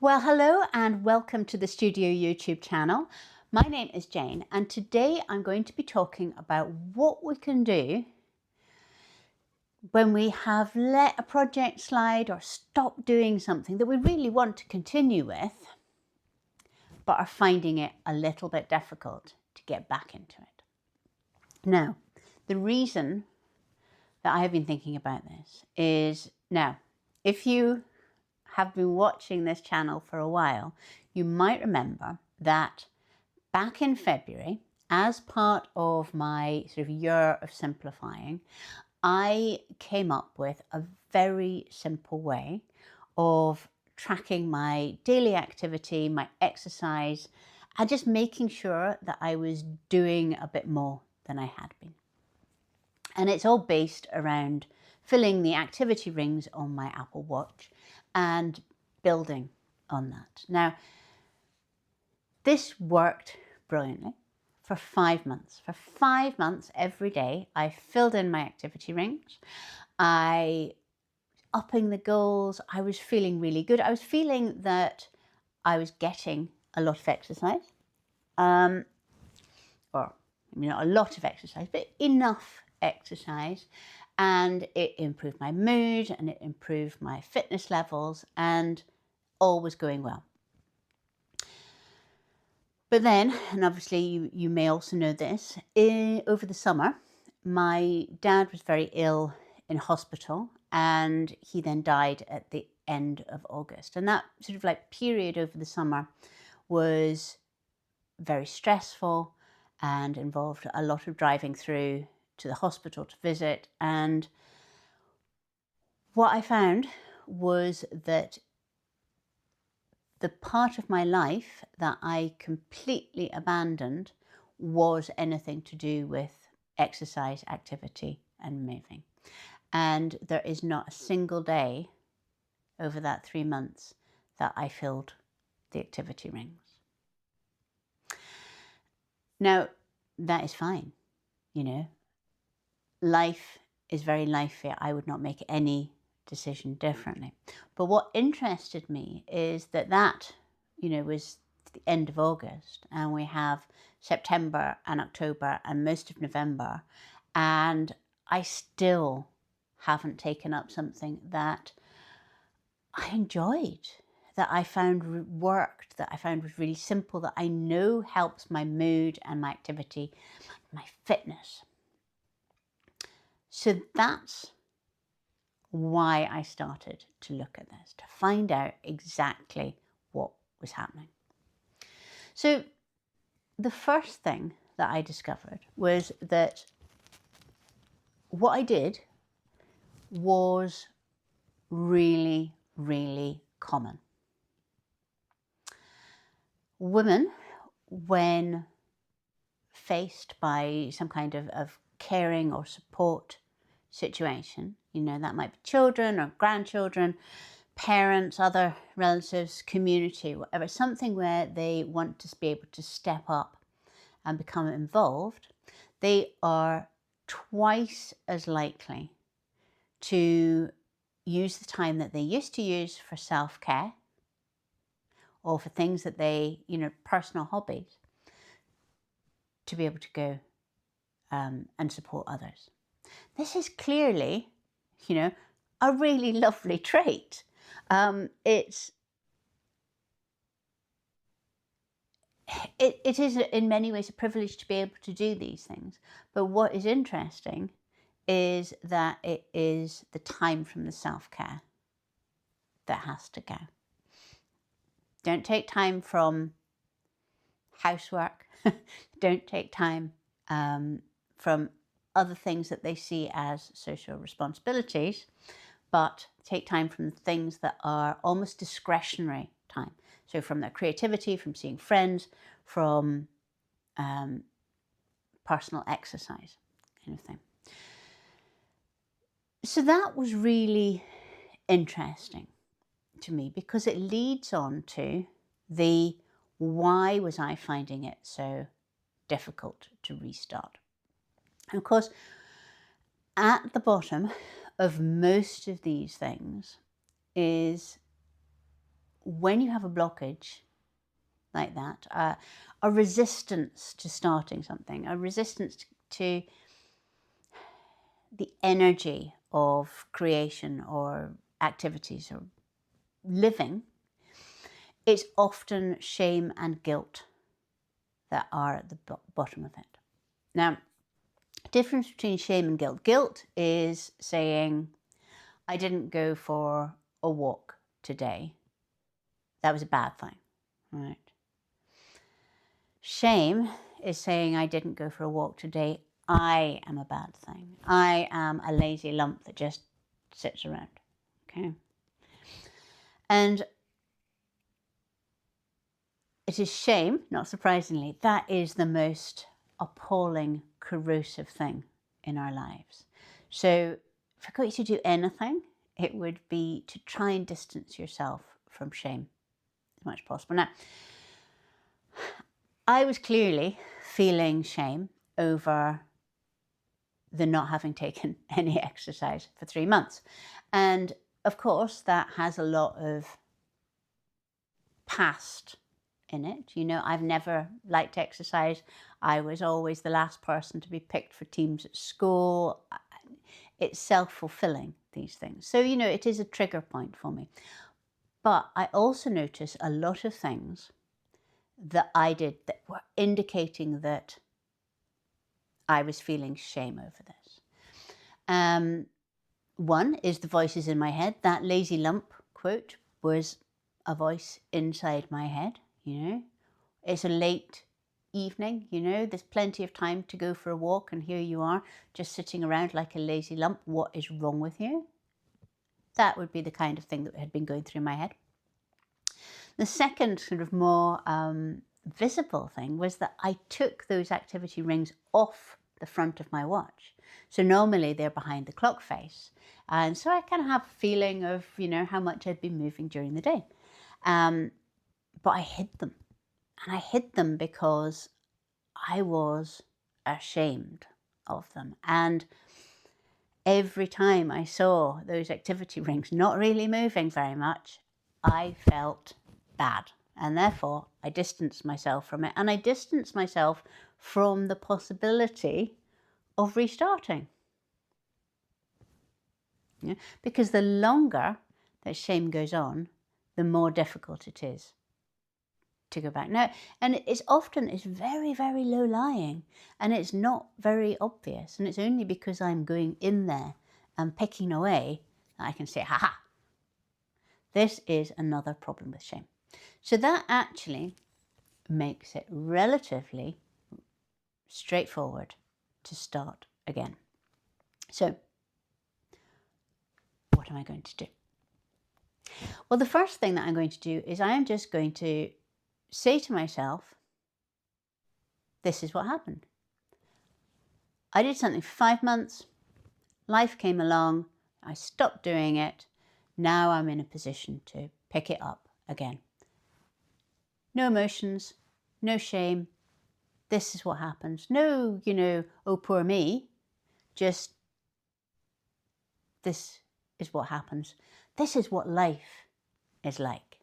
Well, hello and welcome to the Studio YouTube channel. My name is Jane, and today I'm going to be talking about what we can do when we have let a project slide or stopped doing something that we really want to continue with, but are finding it a little bit difficult to get back into it. Now, the reason that I have been thinking about this is, now, if you have been watching this channel for a while, you might remember that back in February, as part of my sort of year of simplifying, I came up with a very simple way of tracking my daily activity, my exercise, and just making sure that I was doing a bit more than I had been. And it's all based around filling the activity rings on my Apple Watch and building on that. Now, this worked brilliantly for 5 months. For 5 months, every day, I filled in my activity rings. I upping the goals. I was feeling really good. I was feeling that I was getting a lot of exercise. Or not a lot of exercise, but enough exercise. And it improved my mood and it improved my fitness levels, and all was going well. But then, and obviously you may also know this, over the summer, my dad was very ill in hospital, and he then died at the end of August. And that sort of like period over the summer was very stressful and involved a lot of driving through to the hospital to visit. And what I found was that the part of my life that I completely abandoned was anything to do with exercise, activity, and moving. And there is not a single day over that 3 months that I filled the activity rings. Now, that is fine, Life is very lifey. I would not make any decision differently. But what interested me is that was the end of August, and we have September and October and most of November, and I still haven't taken up something that I enjoyed, that I found worked, that I found was really simple, that I know helps my mood and my activity, my fitness. So that's why I started to look at this, to find out exactly what was happening. So the first thing that I discovered was that what I did was really, really common. Women, when faced by some kind of caring or support situation, that might be children or grandchildren, parents, other relatives, community, whatever, something where they want to be able to step up and become involved, they are twice as likely to use the time that they used to use for self-care or for things that they, personal hobbies, to be able to go and support others. This is clearly, a really lovely trait. It is in many ways a privilege to be able to do these things. But what is interesting is that it is the time from the self-care that has to go. Don't take time from housework. Don't take time from other things that they see as social responsibilities, but take time from things that are almost discretionary time. So from their creativity, from seeing friends, from personal exercise, kind of thing. So that was really interesting to me, because it leads on to the why was I finding it so difficult to restart. And of course, at the bottom of most of these things is when you have a blockage like that, a resistance to starting something, a resistance to the energy of creation or activities or living, it's often shame and guilt that are at the bottom of it. Now, difference between shame and guilt. Guilt is saying, I didn't go for a walk today. That was a bad thing, right? Shame is saying, I didn't go for a walk today. I am a bad thing. I am a lazy lump that just sits around, okay? And it is shame, not surprisingly, that is the most appalling, corrosive thing in our lives. So if I got you to do anything, it would be to try and distance yourself from shame as much as possible. Now, I was clearly feeling shame over the not having taken any exercise for 3 months. And of course, that has a lot of past in it. You know, I've never liked exercise. I was always the last person to be picked for teams at school. It's self-fulfilling, these things. So, you know, it is a trigger point for me. But I also notice a lot of things that I did that were indicating that I was feeling shame over this. One is the voices in my head. That lazy lump quote was a voice inside my head, you know. It's a late evening, you know, there's plenty of time to go for a walk, and here you are just sitting around like a lazy lump. What is wrong with you? That would be the kind of thing that had been going through my head. The second sort of more visible thing was that I took those activity rings off the front of my watch. So normally they're behind the clock face. And so I kind of have a feeling of, you know, how much I'd been moving during the day. But I hid them. And I hid them because I was ashamed of them. And every time I saw those activity rings not really moving very much, I felt bad. And therefore, I distanced myself from it. And I distanced myself from the possibility of restarting. Yeah? Because the longer that shame goes on, the more difficult it is to go back. Now, and it's very, very low lying, and it's not very obvious. And it's only because I'm going in there and picking away that I can say, ha ha, this is another problem with shame. So that actually makes it relatively straightforward to start again. So what am I going to do? Well, the first thing that I'm going to do is I am just going to say to myself, this is what happened. I did something for 5 months. Life came along. I stopped doing it. Now I'm in a position to pick it up again. No emotions, no shame. This is what happens. No, you know, oh, poor me. Just, this is what happens. This is what life is like.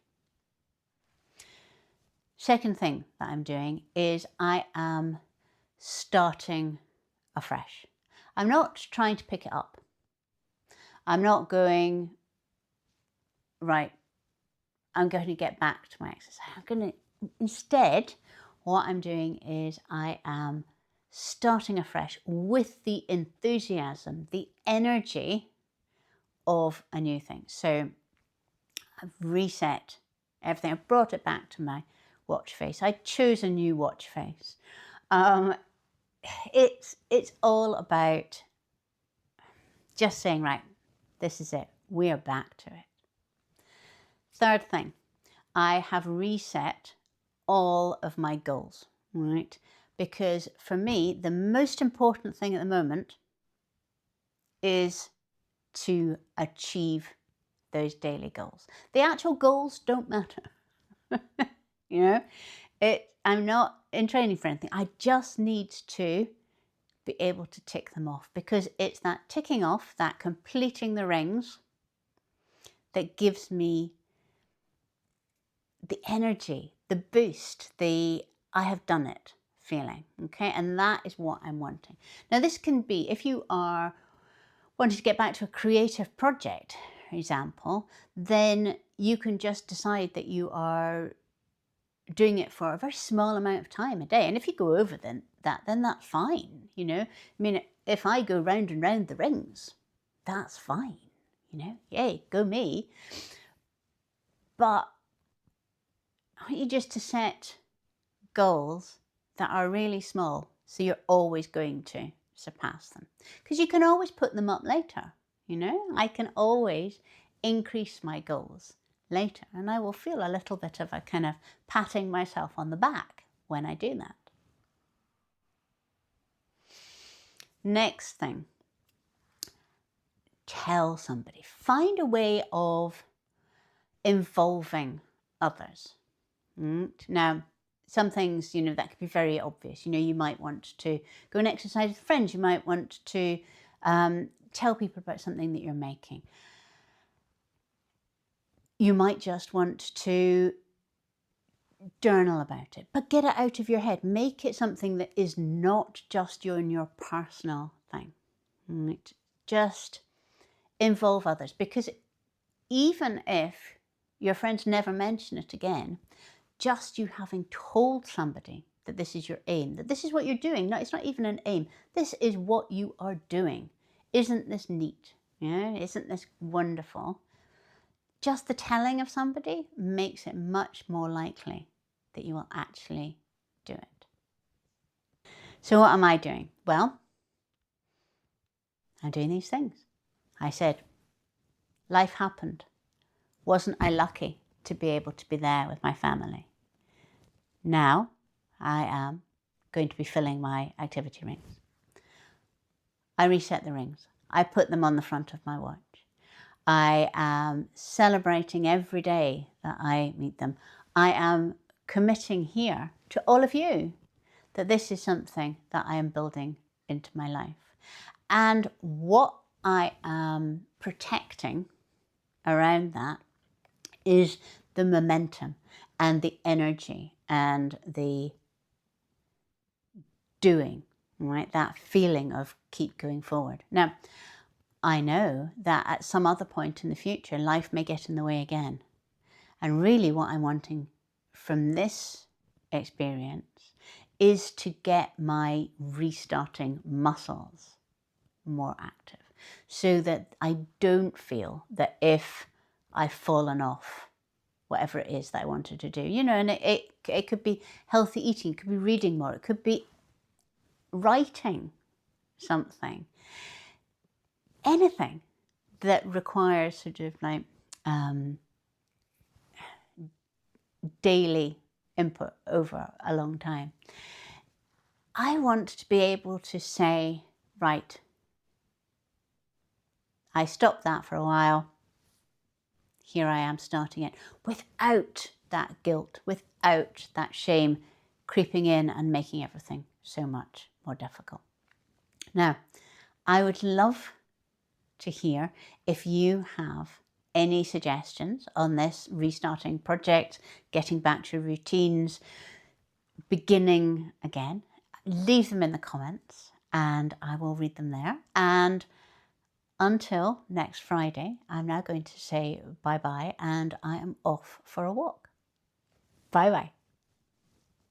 Second thing that I'm doing is I am starting afresh. I'm not trying to pick it up. I'm not going, right, I'm going to get back to my exercise. Instead, what I'm doing is I am starting afresh with the enthusiasm, the energy of a new thing. So I've reset everything. I've brought it back to my watch face. I chose a new watch face. It's all about just saying, right, this is it. We are back to it. Third thing, I have reset all of my goals, right? Because for me, the most important thing at the moment is to achieve those daily goals. The actual goals don't matter. You know, I'm not in training for anything. I just need to be able to tick them off, because it's that ticking off, that completing the rings, that gives me the energy, the boost, the I have done it feeling. Okay, and that is what I'm wanting. Now, this can be if you are wanting to get back to a creative project, for example, then you can just decide that you are doing it for a very small amount of time a day. And if you go over then that's fine, you know. I mean, if I go round and round the rings, that's fine, you know. Yay, go me. But I want you just to set goals that are really small, so you're always going to surpass them. Because you can always put them up later, you know. I can always increase my goals later, and I will feel a little bit of a kind of patting myself on the back when I do that. Next thing, tell somebody. Find a way of involving others. Now, some things, you know, that could be very obvious. You know, you might want to go and exercise with friends. You might want to tell people about something that you're making. You might just want to journal about it, but get it out of your head. Make it something that is not just you and your personal thing. Right? Just involve others, because even if your friends never mention it again, just you having told somebody that this is your aim, that this is what you're doing. No, it's not even an aim. This is what you are doing. Isn't this neat? Yeah, isn't this wonderful? Just the telling of somebody makes it much more likely that you will actually do it. So what am I doing? Well, I'm doing these things. I said, life happened. Wasn't I lucky to be able to be there with my family? Now I am going to be filling my activity rings. I reset the rings. I put them on the front of my watch. I am celebrating every day that I meet them. I am committing here to all of you that this is something that I am building into my life. And what I am protecting around that is the momentum and the energy and the doing, right? That feeling of keep going forward. Now, I know that at some other point in the future, life may get in the way again. And really what I'm wanting from this experience is to get my restarting muscles more active, so that I don't feel that if I've fallen off whatever it is that I wanted to do, you know, and it could be healthy eating, it could be reading more, it could be writing something, anything that requires sort of like daily input over a long time. I want to be able to say, right, I stopped that for a while. Here I am starting it, without that guilt, without that shame creeping in and making everything so much more difficult. Now, I would love to hear if you have any suggestions on this restarting project, getting back to routines, beginning again. Leave them in the comments and I will read them there. And until next Friday, I'm now going to say bye-bye and I am off for a walk. Bye-bye.